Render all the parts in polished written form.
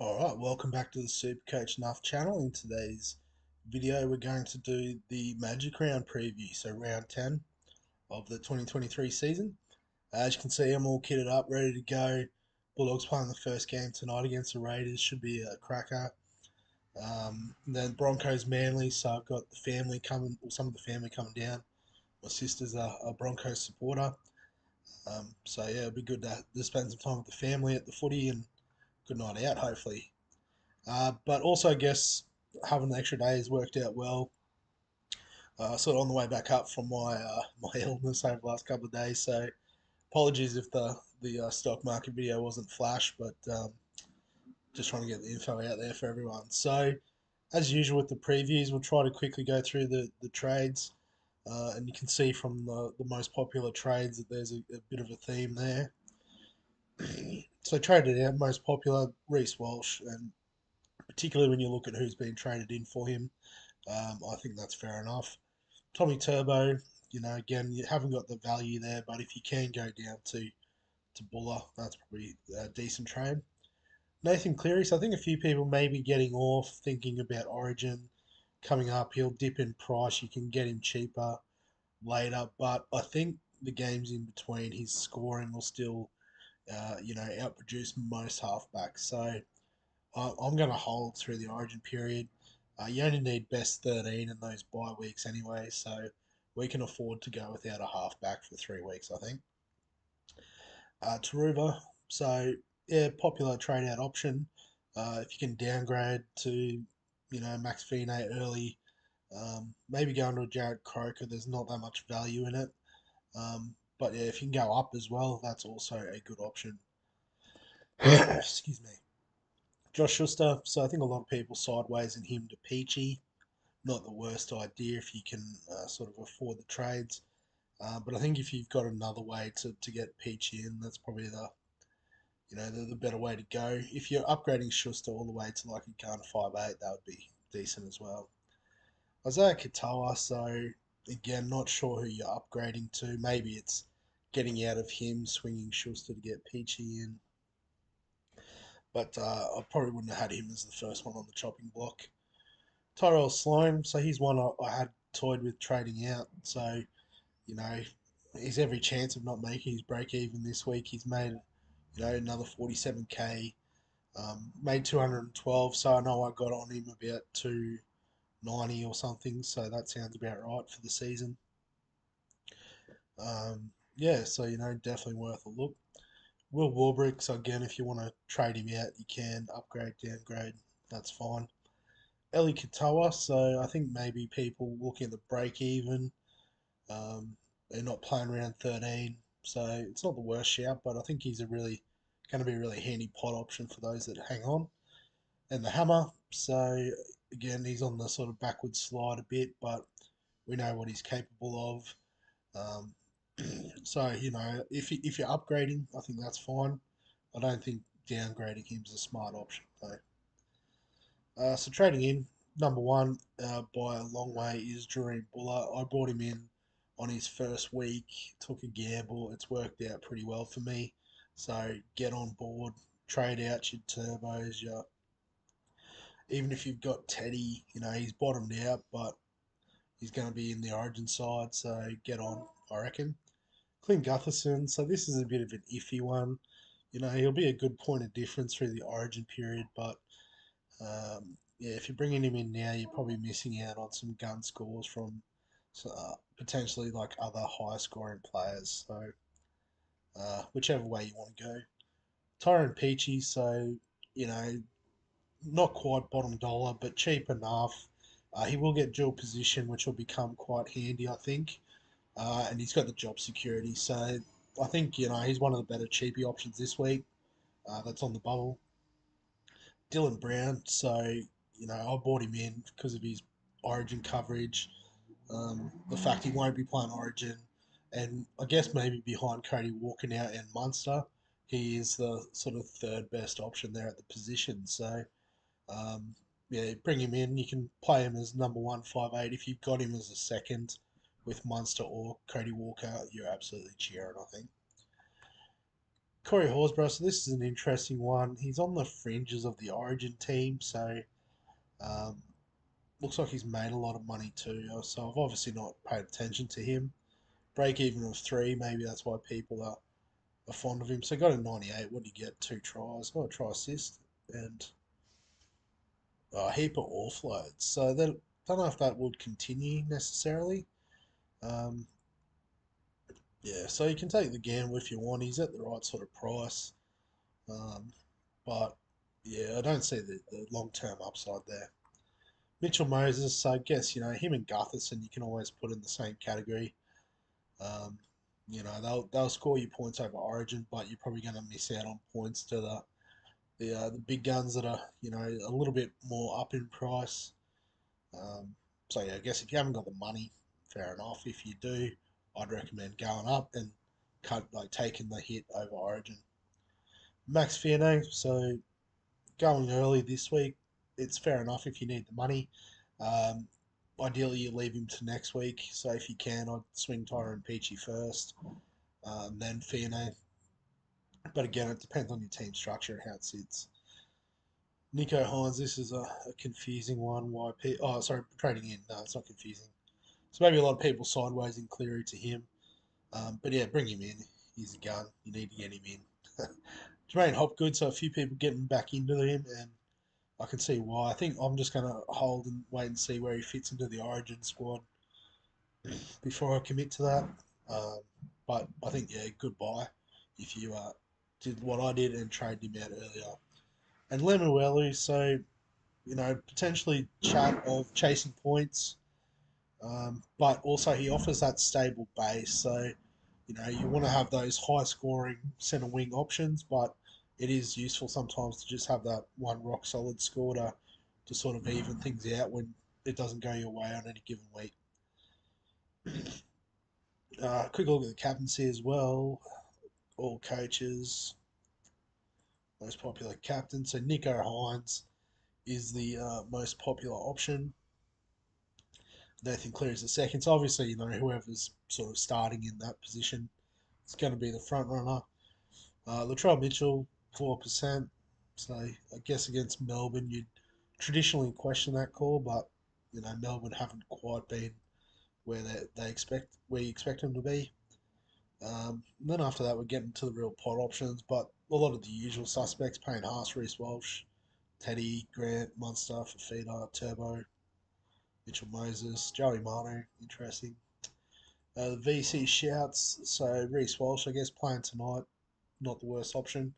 Alright, welcome back to the SuperCoach Nuff channel. In today's video, we're going to do the Magic Round preview, so round 10 of the 2023 season. As you can see, I'm all kitted up, ready to go. Bulldogs playing the first game tonight against the Raiders, should be a cracker. Then Broncos Manly, so I've got the family coming, or some of the family coming down. My sister's a Broncos supporter, so yeah, it'll be good to spend some time with the family at the footy and good night out, hopefully. But also, I guess having the extra day has worked out well. Sort of on the way back up from my illness over the last couple of days. So apologies if the stock market video wasn't flash, but just trying to get the info out there for everyone. So as usual with the previews, we'll try to quickly go through the trades. And you can see from the most popular trades that there's a bit of a theme there. So traded out, most popular, Reece Walsh, and particularly when you look at who's been traded in for him, I think that's fair enough. Tommy Turbo, again, you haven't got the value there, but if you can go down to Buller, that's probably a decent trade. Nathan Cleary, so I think a few people may be getting off thinking about Origin coming up. He'll dip in price. You can get him cheaper later, but I think the games in between his scoring will still, outproduce most halfbacks. So I'm going to hold through the Origin period. You only need best 13 in those bye weeks anyway, so we can afford to go without a halfback for 3 weeks, I think. Taruva, so yeah, popular trade out option. If you can downgrade to, Max Fine early, maybe going to a Jared Croker, there's not that much value in it. But yeah, if you can go up as well, that's also a good option. Excuse me. Josh Schuster, so I think a lot of people sideways in him to Peachy. Not the worst idea if you can sort of afford the trades. But I think if you've got another way to get Peachy in, that's probably the better way to go. If you're upgrading Schuster all the way to like a gun 5'8", that would be decent as well. Isaiah Katoa, so again, not sure who you're upgrading to. Maybe it's getting out of him, swinging Schuster to get Peachy in. But I probably wouldn't have had him as the first one on the chopping block. Tyrell Sloan, so he's one I had toyed with trading out. So, you know, he's every chance of not making his break even this week. He's made, another 47k, made 212. So I know I got on him about 290 or something. So that sounds about right for the season. Yeah, so, definitely worth a look. Will Warbrick, so again, if you want to trade him out, you can upgrade, downgrade, that's fine. Eli Katoa, so I think maybe people looking at the break even, they're not playing around 13, so it's not the worst shout, but I think he's going to be a really handy pot option for those that hang on. And the Hammer, so again, he's on the sort of backward slide a bit, but we know what he's capable of. Um, so, if you're upgrading, I think that's fine. I don't think downgrading him is a smart option, though. So trading in, number one by a long way is Dream Buller. I brought him in on his first week, took a gamble. It's worked out pretty well for me. So get on board, trade out your turbos, even if you've got Teddy, he's bottomed out, but he's going to be in the Origin side, so get on, I reckon. Clint Gutherson, so this is a bit of an iffy one. He'll be a good point of difference through the Origin period, but yeah, if you're bringing him in now, you're probably missing out on some gun scores from potentially like other high scoring players. So whichever way you want to go. Tyrone Peachy, so you know, not quite bottom dollar, but cheap enough. He will get dual position, which will become quite handy, I think. And he's got the job security, so I think he's one of the better cheapy options this week. That's on the bubble. Dylan Brown, so I bought him in because of his Origin coverage. The fact he won't be playing Origin, and I guess maybe behind Cody Walker now and Munster, he is the sort of third best option there at the position. So, um, yeah, bring him in. You can play him as number 158. If you've got him as a second with Munster or Cody Walker, you're absolutely cheering, I think. Corey Horsburgh, so this is an interesting one. He's on the fringes of the Origin team, so um, looks like he's made a lot of money too. So I've obviously not paid attention to him. Break even of 3, maybe that's why people are fond of him. So got a 98. What did he get? 2 tries, got a try assist, and a heap of offloads. So then, don't know if that would continue necessarily. Um, yeah, so you can take the gamble if you want. He's at the right sort of price. Um, but yeah, I don't see the long term upside there. Mitchell Moses, so I guess, him and Gutherson you can always put in the same category. Um, they'll score you points over Origin, but you're probably going to miss out on points to the big guns that are a little bit more up in price. So yeah, I guess if you haven't got the money, fair enough. If you do, I'd recommend going up and taking the hit over Origin. Max Fiano, so going early this week, it's fair enough if you need the money. Um, Ideally, you leave him to next week. So if you can, I'd swing Tyron Peachy first, then Fiano. But again, it depends on your team structure and how it sits. Nico Hines, this is a confusing one. Oh, sorry, trading in. No, it's not confusing. So maybe a lot of people sideways in Cleary to him. But yeah, bring him in. He's a gun. You need to get him in. Jermaine Hopgood, so a few people getting back into him, and I can see why. I think I'm just going to hold and wait and see where he fits into the Origin squad before I commit to that. Um, but I think, yeah, good buy if you did what I did and traded him out earlier. And Lemuelu, so, potentially chat of chasing points, but also he offers that stable base. So, you want to have those high scoring centre wing options, but it is useful sometimes to just have that one rock solid score to sort of even things out when it doesn't go your way on any given week. Quick look at the captaincy as well. All coaches, most popular captain. So Nico Hines is the most popular option. Nathan Cleary is the second. So obviously, whoever's sort of starting in that position is going to be the front runner. Latrell Mitchell, 4%. So I guess against Melbourne, you'd traditionally question that call, but Melbourne haven't quite been where where you expect them to be. And then after that, we're getting to the real pot options, but a lot of the usual suspects: Payne Haas, Reece Walsh, Teddy, Grant, Munster, Fafita, Turbo, Mitchell Moses, Joey Manu, interesting. The VC shouts, so Reece Walsh, I guess, playing tonight, not the worst option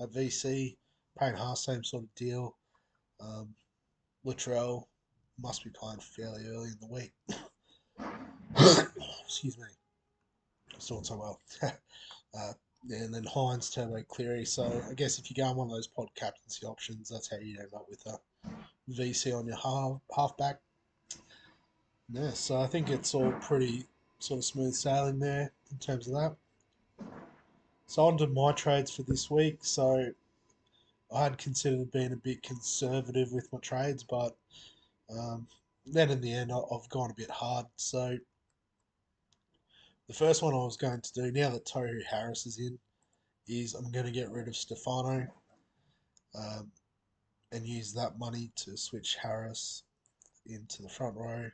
at VC. Payne Haas, same sort of deal. Um, Latrell must be playing fairly early in the week. Excuse me. Still not so well. uh, and then Hines, Turbo, Cleary. So I guess if you go on one of those pod captaincy options, that's how you end up with a VC on your halfback. Yeah, so I think it's all pretty sort of smooth sailing there in terms of that. So on to my trades for this week. So I had considered being a bit conservative with my trades, but um, then in the end, I've gone a bit hard. So the first one I was going to do, now that Tohu Harris is in, is I'm going to get rid of Stefano um, and use that money to switch Harris into the front row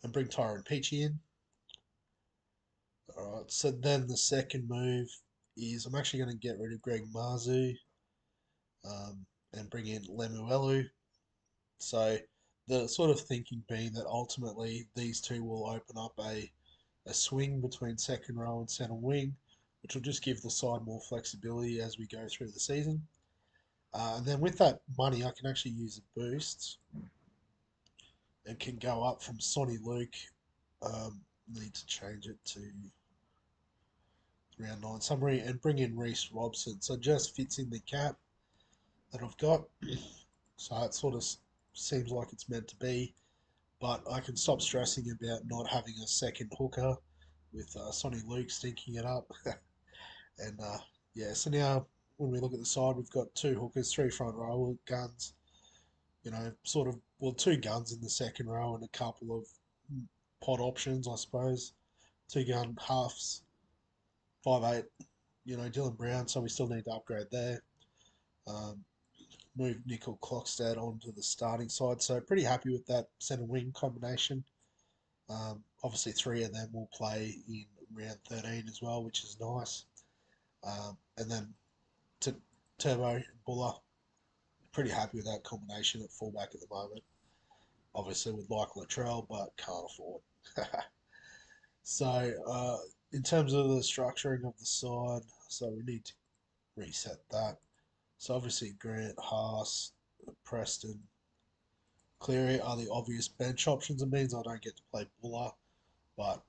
and bring Tyron Peachy in. All right, so then the second move is I'm actually going to get rid of Greg Marzu and bring in Lemuelu. So the sort of thinking being that ultimately these two will open up a swing between second row and centre wing, which will just give the side more flexibility as we go through the season. And then with that money, I can actually use a boost and can go up from Sonny Luke. Need to change it to round 9 summary and bring in Reece Robson. So it just fits in the cap that I've got. So it sort of seems like it's meant to be. But I can stop stressing about not having a second hooker with Sonny Luke stinking it up. And yeah, so now when we look at the side, we've got 2 hookers, 3 front row guns. Sort of, well, 2 guns in the second row and a couple of pod options, I suppose. 2 gun halves, 5'8", Dylan Brown, so we still need to upgrade there. Um, move Nickel Clockstead onto the starting side, so pretty happy with that centre wing combination. Obviously, three of them will play in round 13 as well, which is nice. And then to Turbo and Buller, pretty happy with that combination at fullback at the moment. Obviously, would like Latrell, but can't afford. So, in terms of the structuring of the side, so we need to reset that. So, obviously, Grant, Haas, Preston, Cleary are the obvious bench options. It means I don't get to play Buller, but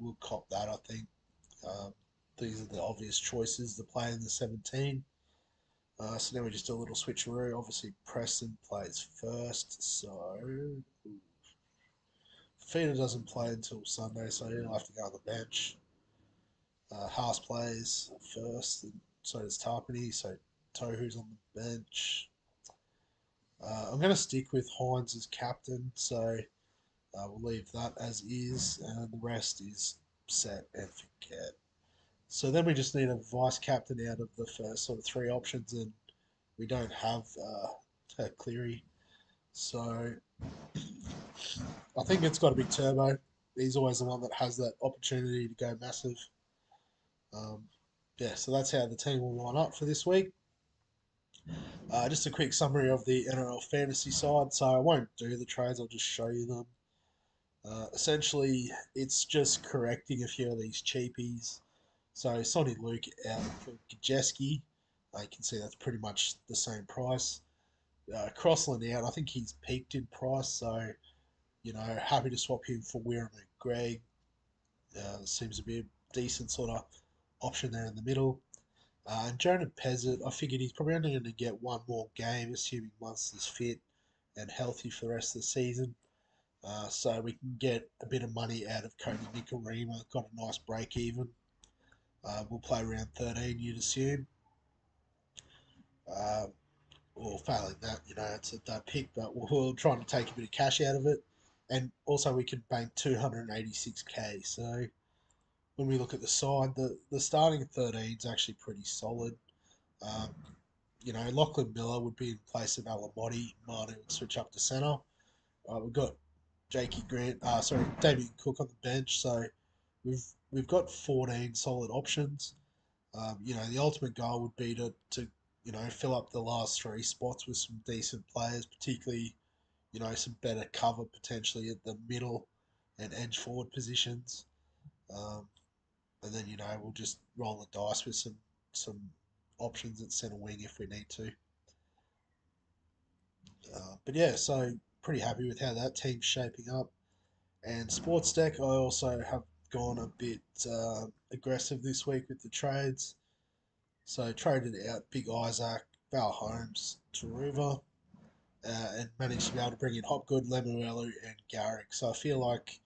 we'll cop that. I think these are the obvious choices to play in the 17. So now we just do a little switcheroo. Obviously, Preston plays first, so Feeder doesn't play until Sunday, so he'll have to go on the bench. Haas plays first, and so does Tarpany, so Tohu's on the bench. I'm going to stick with Hines as captain, so we'll leave that as is, and the rest is set and forget. So then we just need a vice captain out of the first sort of three options, and we don't have Cleary. So I think it's got to be Turbo. He's always the one that has that opportunity to go massive. Yeah, so that's how the team will line up for this week. Just a quick summary of the NRL fantasy side. So I won't do the trades, I'll just show you them. Essentially, it's just correcting a few of these cheapies. So Sonny Luke out for Gajeski. You can see that's pretty much the same price. Crossland out, I think he's peaked in price, so happy to swap him for Wirram and Greg. Seems to be a decent sort of option there in the middle. And Jonah Pezzett, I figured he's probably only going to get one more game, assuming Munster's fit and healthy for the rest of the season. So we can get a bit of money out of Cody Nikorima. Got a nice break even. We'll play round 13, you'd assume. Or failing that, it's a dud pick, but we'll try to take a bit of cash out of it. And also we can bank 286k. So when we look at the side, the starting 13 is actually pretty solid. Um, Lachlan Miller would be in place of Alamotti. Marnie would switch up to centre. We've got Damien Cook on the bench. So we've got 14 solid options. The ultimate goal would be to fill up the last three spots with some decent players, particularly some better cover potentially at the middle and edge forward positions. And then we'll just roll the dice with some options at centre wing if we need to. But yeah, so pretty happy with how that team's shaping up. And Sports Deck, I also have gone a bit aggressive this week with the trades. So traded out Big Isaac, Val Holmes, Taruva, and managed to be able to bring in Hopgood, Lemuelu, and Garrick. So I feel like,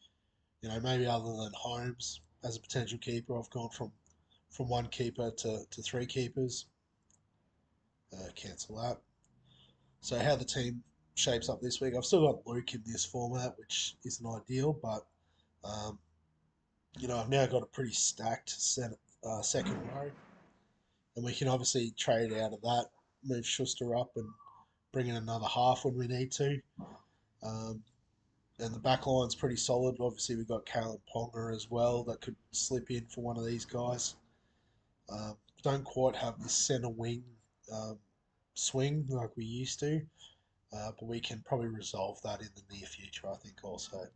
maybe other than Holmes as a potential keeper, I've gone from one keeper to three keepers. Cancel that. So how the team shapes up this week, I've still got Luke in this format, which isn't ideal, but um, I've now got a pretty stacked second row, and we can obviously trade out of that, move Schuster up, and bring in another half when we need to. Um, and the back line's pretty solid. Obviously, we've got Kalen Ponga as well that could slip in for one of these guys. Don't quite have the centre wing swing like we used to, but we can probably resolve that in the near future, I think, also.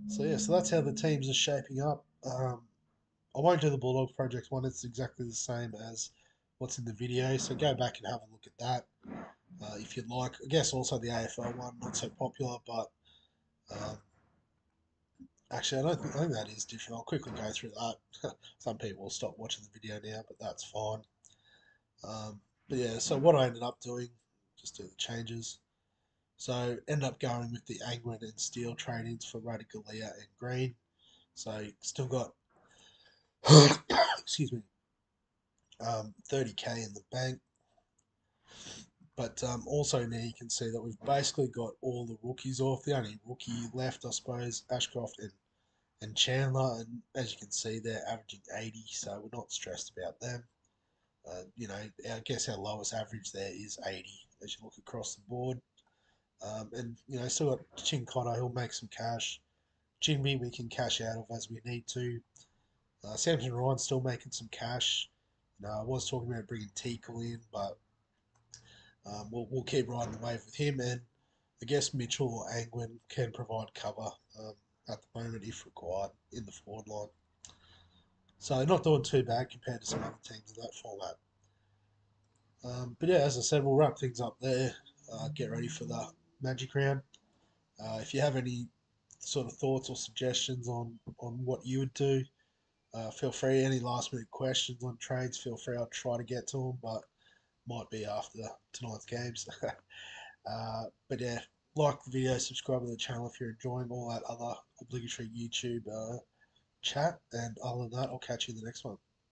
So, yeah, so that's how the teams are shaping up. I won't do the Bulldogs Project one. It's exactly the same as what's in the video, so go back and have a look at that if you'd like. I guess also the AFL one, not so popular, but um, actually I think that is different. I'll quickly go through that. Some people will stop watching the video now, but that's fine. But yeah, so what I ended up doing, just do the changes. So ended up going with the Angwin and Steel trade-ins for Radicalia and Green. So still got, excuse me, 30k in the bank. But also now you can see that we've basically got all the rookies off. The only rookie left, I suppose, Ashcroft and Chandler, and as you can see, they're averaging 80, so we're not stressed about them. I guess our lowest average there is 80 as you look across the board. Still got Chincotta, he'll make some cash. Jimmy, we can cash out of as we need to. Samson Ryan's still making some cash. I was talking about bringing Teakle in, but we'll keep riding the wave with him. And I guess Mitchell or Angwin can provide cover at the moment if required in the forward line. So not doing too bad compared to some other teams in that format. But yeah, as I said, we'll wrap things up there. Get ready for the Magic Round. If you have any sort of thoughts or suggestions on what you would do, feel free. Any last minute questions on trades, feel free. I'll try to get to them, but might be after tonight's games. But yeah, like the video, subscribe to the channel if you're enjoying all that other obligatory YouTube chat. And other than that, I'll catch you in the next one.